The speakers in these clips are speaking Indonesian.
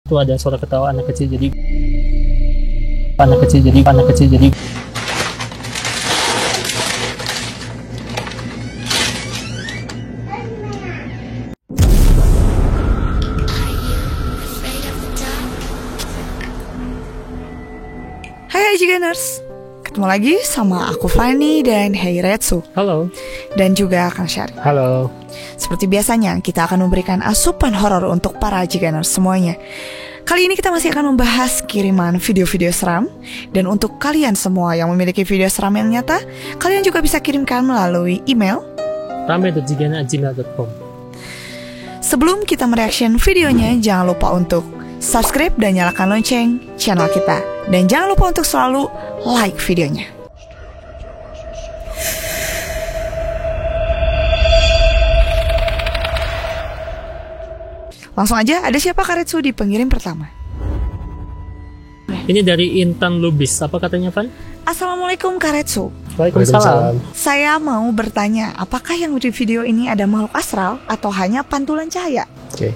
Itu ada suara ketawa anak kecil jadi anak kecil jadi Hai Ajiganers, ketemu lagi sama aku Fanny dan Hey Retsu. halo. Dan juga Kang Syari. Halo. Seperti biasanya, kita akan memberikan asupan horor untuk para Ajiganers semuanya. Kali ini kita masih akan membahas kiriman video-video seram. Dan untuk kalian semua yang memiliki video seram yang nyata, kalian juga bisa kirimkan melalui email rame.jigana@gmail.com. Sebelum kita mereaction videonya, jangan lupa untuk subscribe dan nyalakan lonceng channel kita. Dan jangan lupa untuk selalu like videonya. Langsung aja, ada siapa Karetsu di pengirim pertama? Ini dari Intan Lubis. Apa katanya, Van? Assalamualaikum Karetsu. Waalaikumsalam. Saya mau bertanya, apakah yang di video ini ada makhluk astral atau hanya pantulan cahaya? Oke.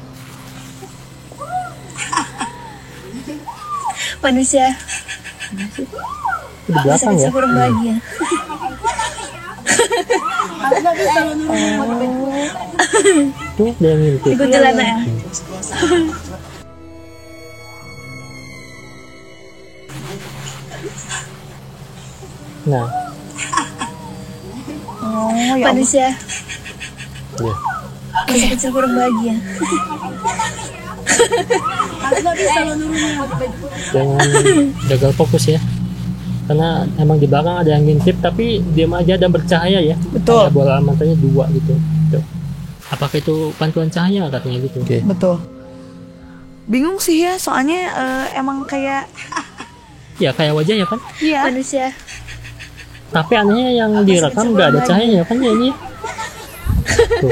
Manusia Di belakang ya. kurang bahagia. Tuh, dia yang ngintip. Ikut jalan ya. Nah, Oh ya, Manusia ya. masa kecil kurang bahagia. Jangan gagal fokus ya. Karena emang di belakang ada yang ngintip tapi diam aja dan bercahaya ya. Betul. Ada bola matanya 2 gitu. Tuh. Apakah itu pantulan cahaya katanya gitu? Oke. betul. Bingung sih ya, soalnya emang kayak Ya kayak wajah ya kan. iya. Manusia Tapi anehnya yang direkam nggak ada cahayanya kan ya ini. Tuh.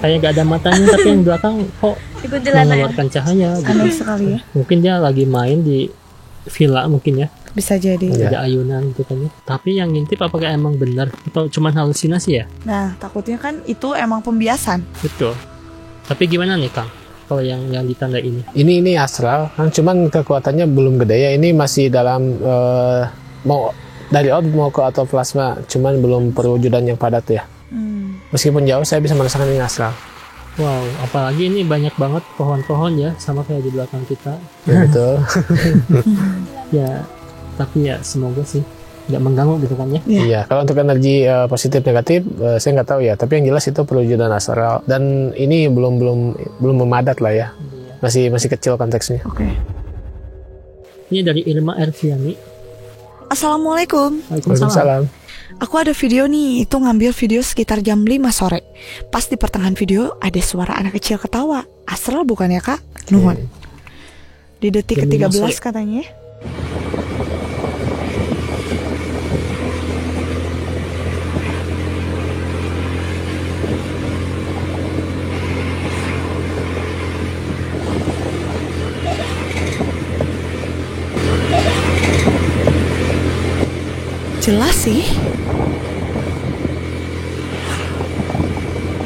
Kayak nggak ada matanya tapi yang belakang kok ikut jalan ya. mengeluarkan cahaya gitu. Aneh sekali ya. Mungkin dia lagi main di villa mungkin ya. Bisa jadi. Iya. Ada ayunan gitu kan ya. Tapi yang ngintip apakah emang benar atau cuma halusinasi ya? Nah, takutnya kan itu emang pembiasan. Betul. Tapi gimana nih Kang? Kalau yang ditanda ini? Ini astral, kan cuman kekuatannya belum gede ya. Ini masih dalam mau dari orbit mau ke atoplasma, cuman belum perwujudan yang padat ya. Meskipun jauh saya bisa merasakan ini astral. Wow, apalagi ini banyak banget pohon-pohon ya, sama kayak di belakang kita. Ya, betul. Ya, tapi ya semoga sih nggak mengganggu gitu kan ya. Iya, kalau untuk energi positif negatif saya nggak tahu ya. Tapi yang jelas itu perwujudan astral dan ini belum memadat lah ya. Masih kecil konteksnya. Oke. Ini dari Irma Erviani. Assalamualaikum. Waalaikumsalam. Waalaikumsalam. Aku ada video nih, itu ngambil video sekitar jam 5 sore. Pas di pertengahan video ada suara anak kecil ketawa. Astral bukan ya kak? Nuhun. Di detik Jam 5 ke-13 sore. katanya. Jelas sih.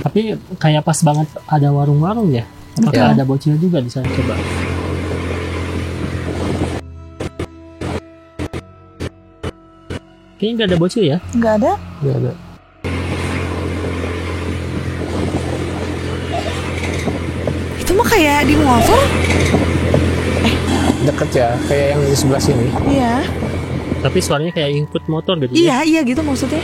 Tapi kayak pas banget ada warung-warung ya. Apakah Betul. ada bocil juga di sana coba? Kayaknya nggak ada bocil ya. Nggak ada? Nggak ada. Itu mah kayak di motor. Deket ya, kayak yang di sebelah sini. Iya. Tapi suaranya kayak input motor gitu ya. Iya gitu maksudnya.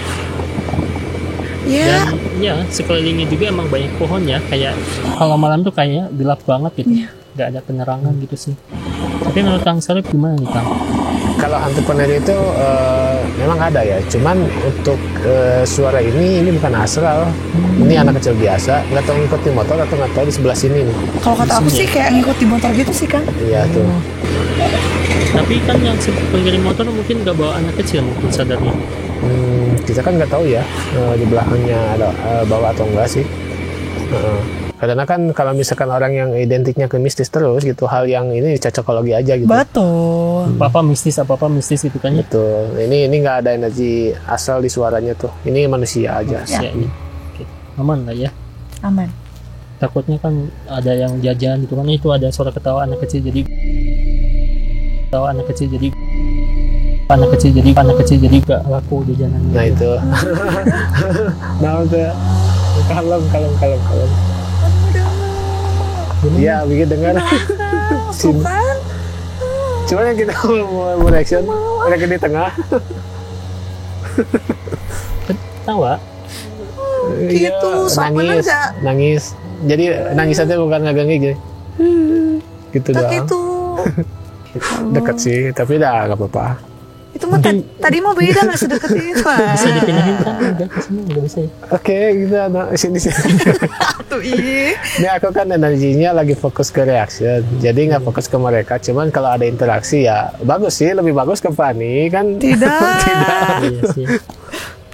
Iya. Dan ya sekelilingnya juga emang banyak pohon ya. Kayak kalau malam tuh kayaknya gelap banget gitu. Iya. Nggak ada penerangan gitu sih. Tapi menurut Kang Sarip gimana nih Kang? Kalau entrepreneur itu memang ada ya, cuman untuk suara ini bukan astral, ini anak kecil biasa, nggak tahu ngikuti motor atau nggak tahu di sebelah sini nih. Kalau kata aku sih kayak ngikut di motor gitu sih kan. Iya tuh. Tapi kan yang pengirim motor mungkin nggak bawa anak kecil mungkin sadarnya. Kita kan nggak tahu ya di belakangnya ada bawa atau enggak sih. Karena kan kalau misalkan orang yang identiknya ke mistis terus gitu, hal yang ini cocokologi aja gitu. Betul. Apa mistis gitu kan ya. Betul. Ini nggak ada energi asal di suaranya tuh. Ini manusia aja. Ya. Ini. Oke. Aman lah ya. Aman. takutnya kan ada yang jajan gitu kan, itu ada suara ketawa anak kecil jadi anak kecil jadi gak laku jajanan. Nah itu. Nah udah kalem. Iya, bikin dengar. Bukan? Cuman yang kita mau reaction, mereka di tengah. Tawa Gitu, sok bener nangis, gak? nangis. Jadi nangisannya bukan ngeganggu gitu. Gitu Tak doang. gitu. Deket sih, tapi dah gak apa-apa. Itu mah tadi mau beda gak sedekat itu. bisa dipindahin kan, enggak ke sini enggak bisa ya. Oke, gitu anak sini. Tuh ih. Ini aku kan energinya lagi fokus ke reaction, jadi nggak fokus ke mereka. Cuman kalau ada interaksi ya bagus sih, lebih bagus ke Fanny kan? Tidak. Iya sih.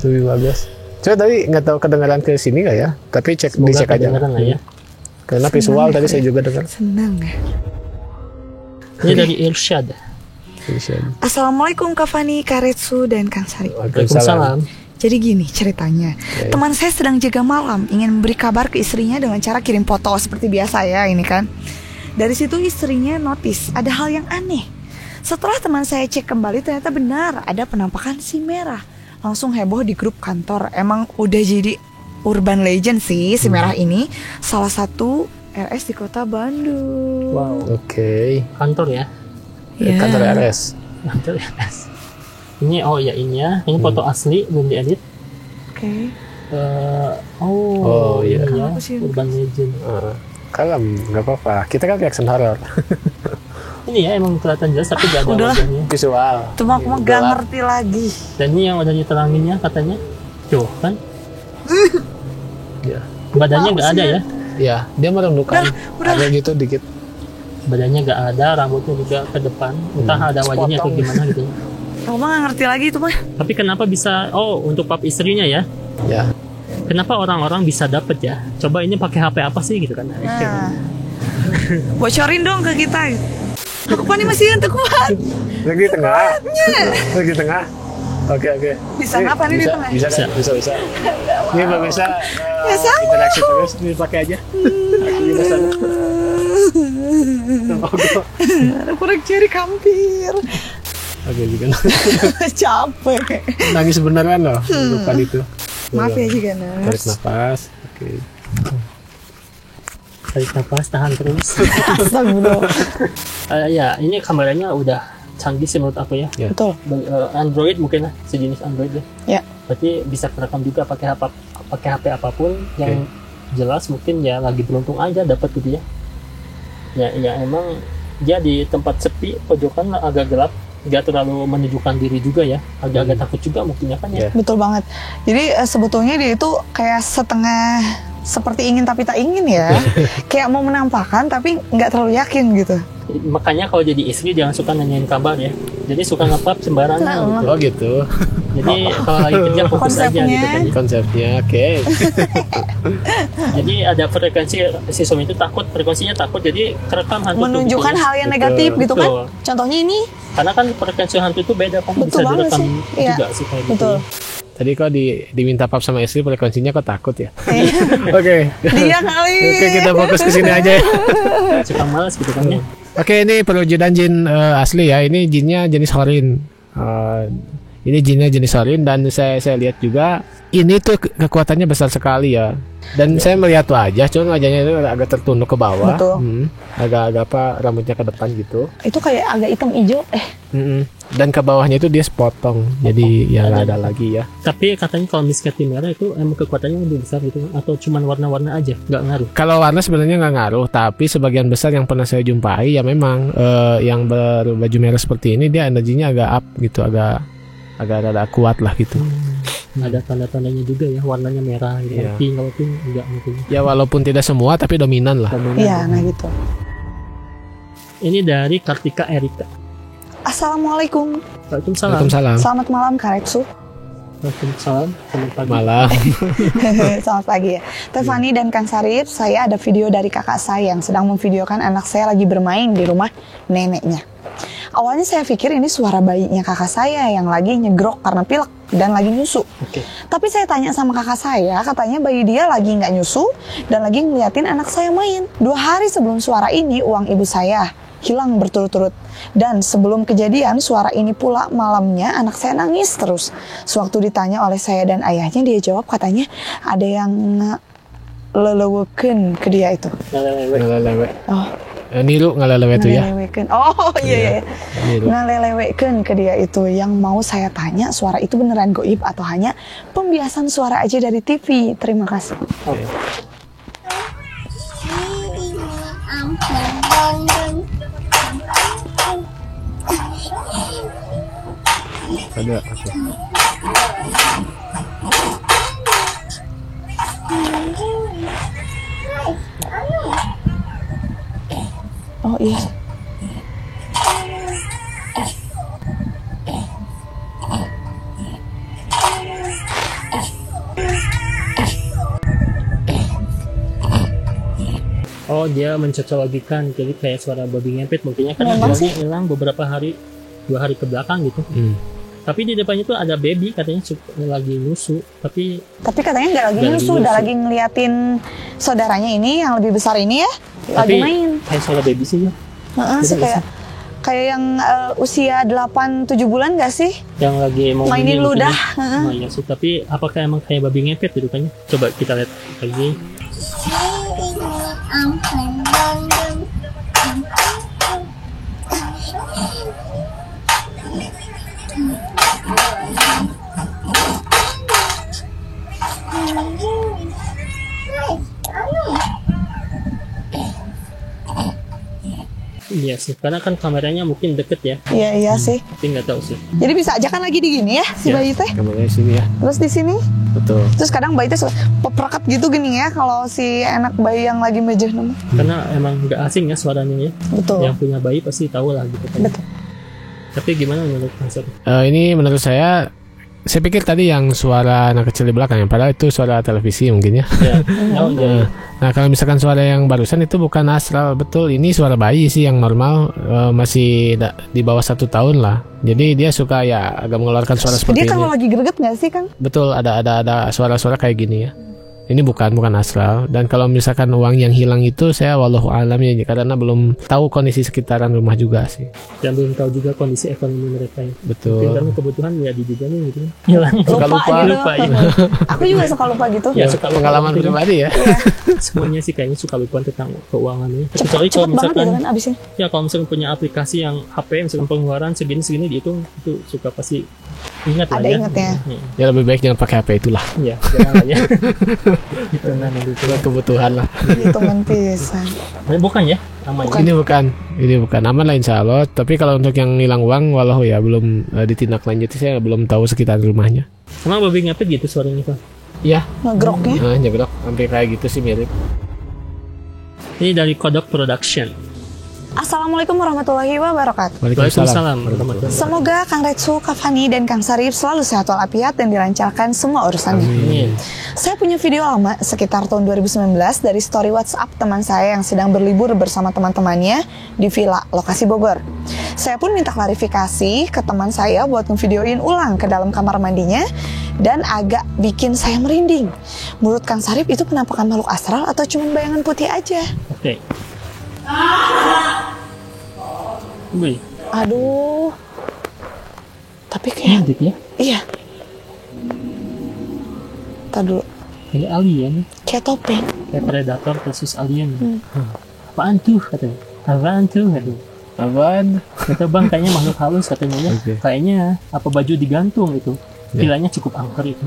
Lebih bagus. Coba tadi nggak tahu kedengaran ke sini nggak ya? Tapi Semoga dicek aja. kedengeran lah ya. Karena visual tadi saya juga dengar. Senang ya. Ini dari Irsyad. Assalamualaikum Kak Fani, Kak Retsu, dan Kang Sari. Waalaikumsalam. Jadi gini ceritanya, teman saya sedang jaga malam, ingin memberi kabar ke istrinya dengan cara kirim foto seperti biasa ya ini kan. Dari situ istrinya notice ada hal yang aneh. Setelah teman saya cek kembali ternyata benar ada penampakan si merah. Langsung heboh di grup kantor. Emang udah jadi urban legend sih si merah ini. Salah satu RS di kota Bandung. Wow. Oke. Kantor ya. Kantor RS. Kantor RS. Ini ini ya. Ini foto asli belum diedit. Oke. Oh, iya. Ya, Kenapa sih? urban legend. Kalem, nggak apa-apa. Kita kan reaction horror. Ini ya emang kelihatan jelas tapi gak ada udahlah. wajahnya. Visual. Cuma aku mah gak ngerti lagi. Dan ini yang udah diteranginnya katanya. Tuh kan. Ya. Badannya gak ada ya. Ya, dia merundukkan. Udah. Ada gitu dikit. Badannya gak ada, rambutnya juga ke depan. Entah ada wajahnya atau gimana gitu. Aku mah gak ngerti lagi itu mah. Tapi kenapa bisa? Oh, untuk pap istrinya ya. Ya. Kenapa orang-orang bisa dapet ya? Coba ini pakai HP apa sih gitu kan? Nah. Bocorin dong ke kita. Aku Fani masih yang kuat. Lagi di tengah. Lagi di tengah. Oke. Bisa ngapa nih di tengah? Bisa. Ini Mbak bisa Ya, sama. interaksi terus, ini pakai aja. Aku di sana. Ada kurang ceri kampir. Oke, juga. Capek. Nangis beneran loh, bukan itu. Maaf ya juga Tarik nafas. Oke. Tarik nafas, tahan terus. Astagfirullah. Ya, ini kameranya udah canggih sih menurut aku ya. Ya. Betul. Android mungkin lah, sejenis Android ya. Ya. Berarti bisa kerekam juga pakai HP apapun yang jelas mungkin ya lagi beruntung aja dapat gitu ya. Ya emang dia di tempat sepi, pojokan agak gelap, nggak terlalu menunjukkan diri juga ya, agak-agak takut juga mungkin ya kan ya. Betul banget. Jadi sebetulnya dia itu kayak setengah seperti ingin tapi tak ingin ya. Kayak mau menampakkan tapi nggak terlalu yakin gitu. Makanya kalau jadi istri jangan suka nanyain kabar ya. Jadi suka nge-pap sembarangan gitu. Oh gitu. Jadi kalau lagi kerja fokus aja Konsepnya. gitu kan. Konsepnya, oke. Jadi ada frekuensi si suami itu takut, frekuensinya takut, jadi kerekam hantu Menunjukkan tubuhnya. hal yang negatif gitu kan. Betul. Contohnya ini. Karena kan frekuensi hantu itu beda kan, Betul bisa banget direkam sih. Iya. juga sih kayak gitu. Betul. Tadi kok diminta pap sama istri, frekuensinya kok takut ya? Oke. Dia kali. Oke, kita fokus ke sini aja ya. Suka malas gitu kan ya. Oke, ini perwujudan jin asli ya. Ini jinnya jenis horin. Ini jinnya jenis horin dan saya lihat juga ini tuh kekuatannya besar sekali ya. Dan saya melihat wajah, cuma wajahnya itu agak tertunduk ke bawah. Betul. Agak apa rambutnya ke depan gitu. Itu kayak agak hitam hijau. Dan ke bawahnya itu dia sepotong. Jadi ya nggak ada lagi ya. Tapi katanya kalau misketi merah itu emang kekuatannya lebih besar gitu atau cuman warna-warna aja, nggak ngaruh. Kalau warna sebenarnya nggak ngaruh, tapi sebagian besar yang pernah saya jumpai ya memang yang berbaju merah seperti ini dia energinya agak up gitu, agak ada kuat lah gitu. Ada tanda-tandanya juga ya, warnanya merah gitu. Iya. Pink, kalau pink enggak mungkin. Ya walaupun tidak semua tapi dominan lah. Iya, nah gitu. Ini dari Kartika Erika. Assalamualaikum. Waalaikumsalam. Waalaikumsalam. Selamat malam Kak Retsu. Waalaikumsalam. Selamat pagi. Malam. Selamat pagi ya. Teh Fani dan Kang Sarip, saya ada video dari kakak saya yang sedang memvideokan anak saya lagi bermain di rumah neneknya. Awalnya saya pikir ini suara bayinya kakak saya yang lagi nyegrok karena pilek. dan lagi nyusu. Oke. Tapi saya tanya sama kakak saya, katanya bayi dia lagi nggak nyusu dan lagi ngeliatin anak saya main. 2 hari sebelum suara ini, uang ibu saya hilang berturut-turut. Dan sebelum kejadian suara ini pula malamnya anak saya nangis terus. Sewaktu ditanya oleh saya dan ayahnya, dia jawab katanya ada yang lelewekeun ke dia itu. Ngalelewe. Oh, Niru ngalelewe itu ya. ngalelewekeun. Oh iya. Niru. Ngalelewekeun ke dia itu. Yang mau saya tanya, suara itu beneran goib atau hanya pembiasan suara aja dari TV? Terima kasih. Oke. Ada. Oke. Oh iya. Oh, dia mencocologikan, jadi kayak suara babi ngepet mungkinnya kan Memang uangnya hilang beberapa hari, 2 hari ke belakang gitu. Tapi di depannya tuh ada baby katanya lagi nyusu, tapi Katanya nggak lagi Nggak lagi nyusu, udah nyusu. lagi ngeliatin saudaranya ini yang lebih besar ini ya, lagi tapi main. kayak suara baby sih ya. Heeh, sih Beda nggak kayak yang usia 8-7 bulan nggak sih? Yang lagi mau Mainin bunyi ludah. mungkin ya. Heeh. Oh iya sih, tapi apakah emang kayak babi ngepet gitu kan? Coba kita lihat lagi. Iya sih, karena kan kameranya mungkin deket ya, Iya sih. tapi nggak tahu sih. Jadi bisa aja kan lagi di gini ya si Ya. bayi teh. Kameranya sini ya. Terus di sini, Betul. terus kadang bayi teh suka peprakat gitu gini ya kalau si anak bayi yang lagi mejeh nama. Karena emang nggak asing ya suaranya ya. Betul. Yang punya bayi pasti tahu lah gitu kan. Betul. Tapi gimana menurut Mas Ari? Ini menurut saya pikir tadi yang suara anak kecil di belakang, yang padahal itu suara televisi mungkin ya. Ya, oh, iya. Nah kalau misalkan suara yang barusan itu bukan astral, betul ini suara bayi sih yang normal, masih di bawah 1 tahun lah. Jadi dia suka ya agak mengeluarkan suara seperti Dia ini. kalau lagi greget nggak sih Kang? Betul, ada suara-suara kayak gini ya. Ini bukan astral. Dan kalau misalkan uang yang hilang itu saya wallahu alam ya, karena belum tahu kondisi sekitaran rumah juga sih. Dan belum tahu juga kondisi ekonomi mereka ya. Mungkin Betul. karena kebutuhan ya dijajanin gitu ya. Hilang. Suka lupa. gitu. Lupa, ya. Aku juga suka lupa gitu. Ya, suka lupa Pengalaman gitu. pribadi ya. Semuanya sih kayaknya suka lupa tentang keuangannya. Cepet, Kecuali kalau cepet banget misalkan gitu kan abisnya. ya kalau misalkan punya aplikasi yang HP misalkan pengeluaran segini dihitung, itu suka pasti ingat lah Ada ya. ingatnya. Ya lebih baik jangan pakai HP itulah. Iya, jangan lah ya. Itu nah nanti itu. Kebutuhan lah. Gitu mentisan. Bukan ya? Namanya. Ini bukan aman lah insya Allah. Tapi kalau untuk yang hilang uang, walau ya belum ditindaklanjuti, saya belum tahu sekitar rumahnya. Emang babi ngepet gitu suaranya Pak? Iya, Ngegroknya. nyegrok hampir kayak gitu sih mirip. Ini dari Kodok Production. Assalamualaikum warahmatullahi wabarakatuh. Waalaikumsalam warahmatullahi wabarakatuh. Semoga Kang Retsu, Kak Fani, dan Kang Sarip selalu sehat walafiat dan dilancarkan semua urusannya. Amin. Saya punya video lama sekitar tahun 2019 dari story WhatsApp teman saya yang sedang berlibur bersama teman-temannya di villa lokasi Bogor. Saya pun minta klarifikasi ke teman saya buat ngevideoin ulang ke dalam kamar mandinya dan agak bikin saya merinding. Menurut Kang Sarip itu penampakan makhluk astral atau cuma bayangan putih aja? Oke. Wih, Aduh. Tapi kayak edit ya. iya. Tar dulu. Kayak alien, Kayak topeng. kayak predator versus alien. Apaan tuh katanya? Apaan tuh katanya? Apaan? Kata bang kayaknya makhluk halus katanya ya. Oke. Kayaknya apa baju digantung itu. Ya. Pilanya cukup angker itu.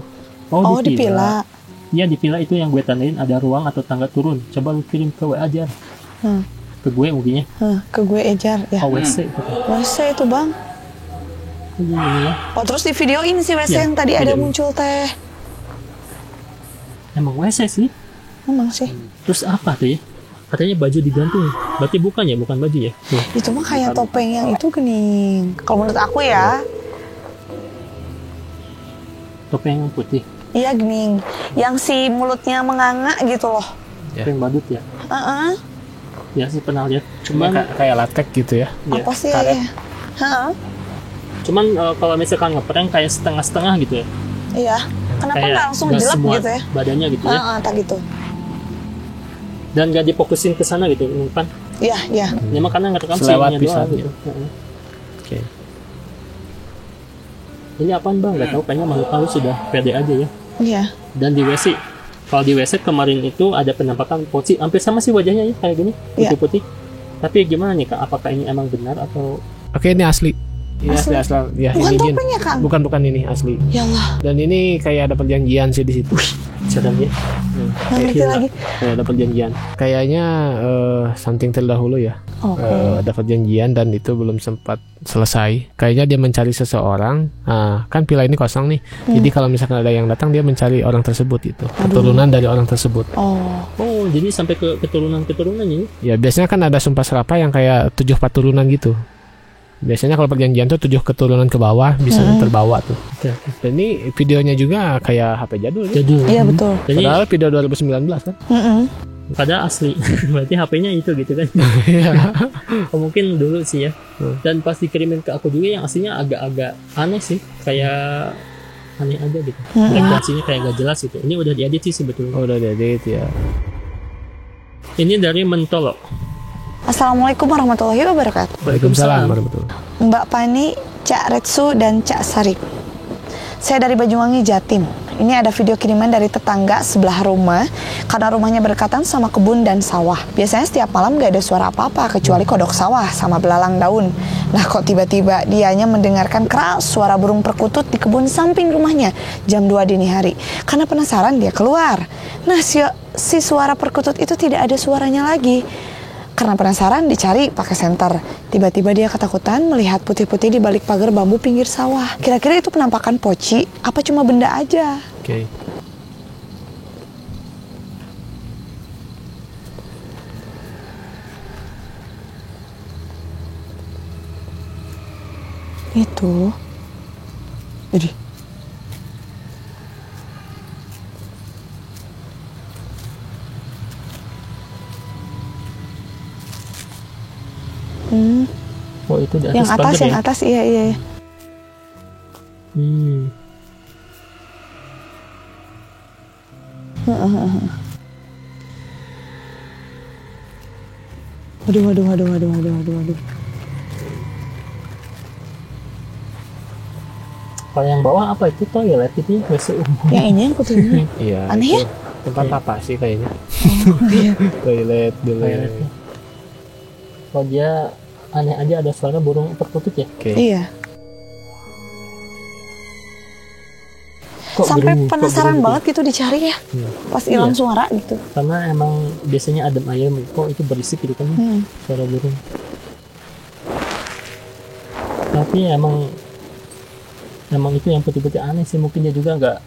Oh, di villa. Iya di villa itu yang gue tandain ada ruang atau tangga turun. Coba lu kirim ke WA aja. Hmm. Ke gue mungkinnya. Ke gue ejar ya. Oh WC itu. WC itu bang. Ini ya. Oh terus di video ini si WC Ya, yang tadi ada video ini. muncul teh. Emang WC sih. Emang sih. Terus apa tuh ya? Katanya baju digantung. Berarti bukan ya, bukan baju ya? Tuh. Itu mah kayak topeng yang itu gening. Kalau menurut aku ya, Topeng yang putih, iya gening. Yang si mulutnya menganga gitu loh. Ya. topeng badut ya. Heeh. Ya sih pernah lihat. Cuma Cuman kayak latek gitu ya. ya, Apa sih karet. ya? Heeh. Cuman kalau misalkan ngeprank kayak setengah-setengah gitu ya. Iya. Kenapa Kayak nggak langsung nggak jelek semua gitu ya? badannya gitu ya. Tak gitu. Dan gak difokusin ke sana gitu kan. Iya, iya. Ya makanya ngerekam Selewat scene-nya doang bisa, gitu. Oke. Ini apaan bang? Gak tahu, kayaknya makhluk halus sudah pede aja ya. Iya. Dan di WC, kalau di WC kemarin itu ada penampakan Poci, hampir sama sih wajahnya ya kayak gini, Iya. putih-putih. Tapi gimana nih kak? Apakah ini emang benar atau? Oke, ini asli. Ini asli. Ya, Bukan ini Jin. topeng ya, Kang? Bukan ini asli. Ya Allah. Dan ini kayak ada perjanjian sih di situ. Sedang ya? Nggak ngerti lagi. Kayak ada perjanjian. Kayaknya something terdahulu ya. Oke. Ada perjanjian dan itu belum sempat selesai. Kayaknya dia mencari seseorang. Nah, kan villa ini kosong nih. Jadi kalau misalkan ada yang datang, dia mencari orang tersebut itu. Keturunan dari orang tersebut. Oh. Oh, jadi sampai ke keturunan ini? Ya biasanya kan ada sumpah serapah yang kayak 7 keturunan gitu. Biasanya kalau perjanjian tuh 7 keturunan ke bawah bisa terbawa tuh. Oke. Dan ini videonya juga kayak HP jadul. Ya? Jadul. Iya betul. Jadi Padahal video 2019 kan. pada asli, berarti HP-nya itu gitu kan? Oh, mungkin dulu sih ya. Dan pas dikirimin ke aku juga yang aslinya agak-agak aneh sih, kayak aneh aja gitu. Frekuensinya kayak gak jelas gitu. Ini udah diedit sih sebetulnya. Oh, udah diedit ya. Ini dari Mentolo. Assalamualaikum warahmatullahi wabarakatuh. Waalaikumsalam warahmatullahi. Mbak Pani, Cak Retsu, dan Cak Sarip. Saya dari Banyuwangi, Jatim. Ini ada video kiriman dari tetangga sebelah rumah karena rumahnya berdekatan sama kebun dan sawah. Biasanya setiap malam gak ada suara apa-apa kecuali kodok sawah sama belalang daun. Nah kok tiba-tiba dianya mendengarkan keras suara burung perkutut di kebun samping rumahnya jam 2 dini hari. Karena penasaran dia keluar. Nah si suara perkutut itu tidak ada suaranya lagi. Karena penasaran dicari pakai senter. Tiba-tiba dia ketakutan melihat putih-putih di balik pagar bambu pinggir sawah. Kira-kira itu penampakan Poci apa cuma benda aja? Oke. Itu. Jadi. Oh, itu di atas Yang atas, pagar yang ya? atas, iya, iya. Waduh. Kalau yang bawah apa itu toilet itu ya? WC umum. Yang ini yang putih ini. Iya. Aneh itu ya? Tempat apa sih kayaknya? Iya. Toilet dulu. Toiletnya. Kalau dia aneh aja ada suara burung perkutut ya? Oke. Iya. Kok Sampai burung- kok penasaran burung banget gitu dicari ya. Pas hilang suara gitu. Karena emang biasanya adem ayam, kok itu berisik gitu kan suara burung. Tapi emang itu yang putih-putih aneh sih. Mungkin dia juga nggak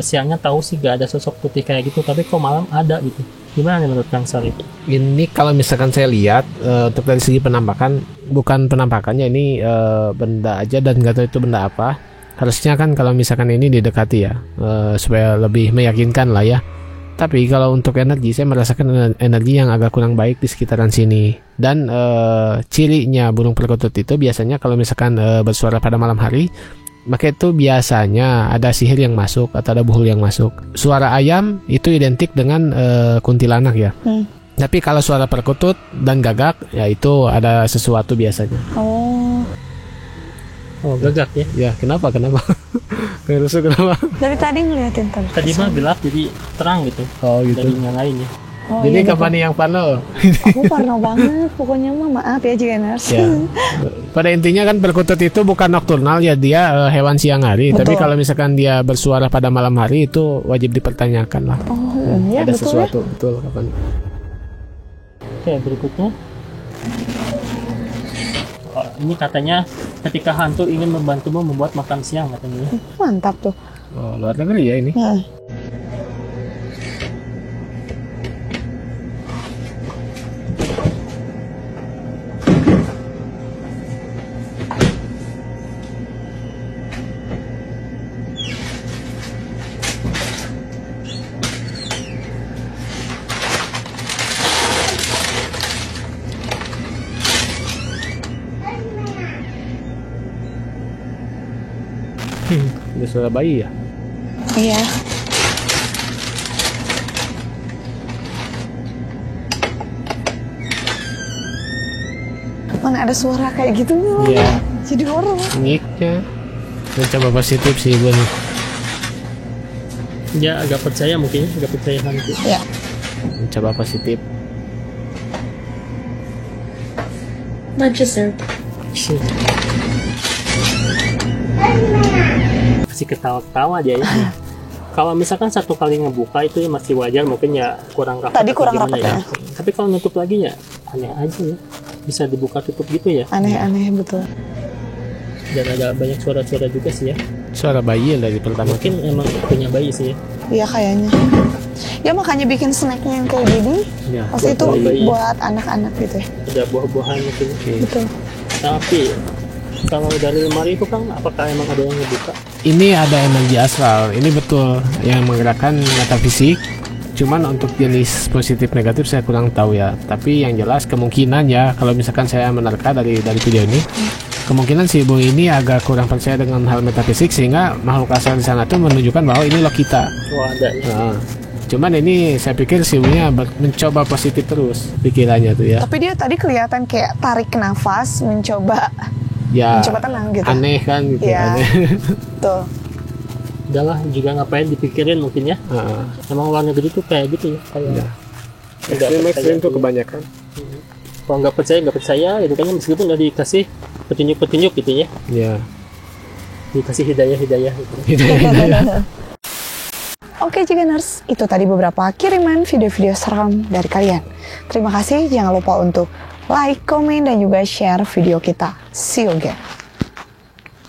siangnya tahu sih gak ada sosok putih kayak gitu, tapi kok malam ada gitu. Gimana nih menurut Kang Sarip? Ini kalau misalkan saya lihat untuk dari segi penampakan, bukan penampakannya ini benda aja dan nggak tahu itu benda apa. Harusnya kan kalau misalkan ini didekati ya supaya lebih meyakinkan lah ya. Tapi kalau untuk energi, saya merasakan energi yang agak kurang baik di sekitaran sini. Dan cirinya burung perkutut itu biasanya kalau misalkan bersuara pada malam hari, maka itu biasanya ada sihir yang masuk atau ada buhul yang masuk. Suara ayam itu identik dengan kuntilanak ya. Tapi kalau suara perkutut dan gagak, ya itu ada sesuatu biasanya. Oh, gagak ya? Ya, kenapa? Kayak rusuh kenapa? Dari tadi ngeliatin terus. Tadi mah gelap jadi terang gitu. Oh Dari yang lain ya. Oh, Jadi iya, kapan nih yang Parno? Aku parno banget. Pokoknya mah maaf ya Jigeners. Ya. Pada intinya kan perkutut itu bukan nokturnal ya, dia hewan siang hari. Betul. Tapi kalau misalkan dia bersuara pada malam hari itu wajib dipertanyakan lah. Oh iya Ada betul sesuatu, betul kapan? Oke, berikutnya. Oh, ini katanya ketika hantu ingin membantumu membuat makan siang katanya. ya. Mantap tuh. Oh, luar negeri ya ini. Nah. Di suara bayi ya. Iya. Mana ada suara kayak gitu nih? Iya. Jadi horor. Uniknya. Mencoba positif sih Ibu nih. Dia agak percaya mungkin, agak percaya hantu. Ya. Mencoba positif. Manchester. Masih ketawa-ketawa dia ya. Kalau misalkan satu kali ngebuka itu ya masih wajar, mungkin ya kurang rapat. Tadi atau kurang gimana rapat ya. ya. Tapi kalau nutup lagi ya aneh aja ya. Bisa dibuka tutup gitu ya. Aneh-aneh betul. Dan ada banyak suara-suara juga sih ya. Suara bayi yang dari pertama. Mungkin emang punya bayi sih ya. Iya kayaknya. Ya makanya bikin snacknya yang kayak gini. Ya. Pasti itu bayi. buat anak-anak gitu ya. Ada buah-buahan mungkin. Betul. Tapi kalau dari lemari itu kan apakah emang ada yang ngebuka? Ini ada energi astral. Ini betul yang menggerakkan metafisik. Cuman untuk jenis positif negatif saya kurang tahu ya. Tapi yang jelas kemungkinan ya, kalau misalkan saya menerka dari video ini, kemungkinan si ibu ini agak kurang percaya dengan hal metafisik sehingga makhluk astral di sana tuh menunjukkan bahwa ini loh kita. Wah, ada ya. Nah, cuman ini saya pikir si ibunya mencoba positif terus pikirannya tuh ya. Tapi dia tadi kelihatan kayak tarik nafas, mencoba tenang gitu. Aneh kan gitu. Iya. Aneh. Tuh. Udahlah, juga ngapain dipikirin mungkin ya. Emang luar negeri tuh kayak gitu ya. Kayak Ekstrim tuh kebanyakan. Kalau nggak percaya gitu kan, meskipun udah dikasih petunjuk gitu ya. Iya. Dikasih hidayah gitu. Oke Jigeners, itu tadi beberapa kiriman video-video seram dari kalian. Terima kasih, jangan lupa untuk like, komen, dan juga share video kita. See you again.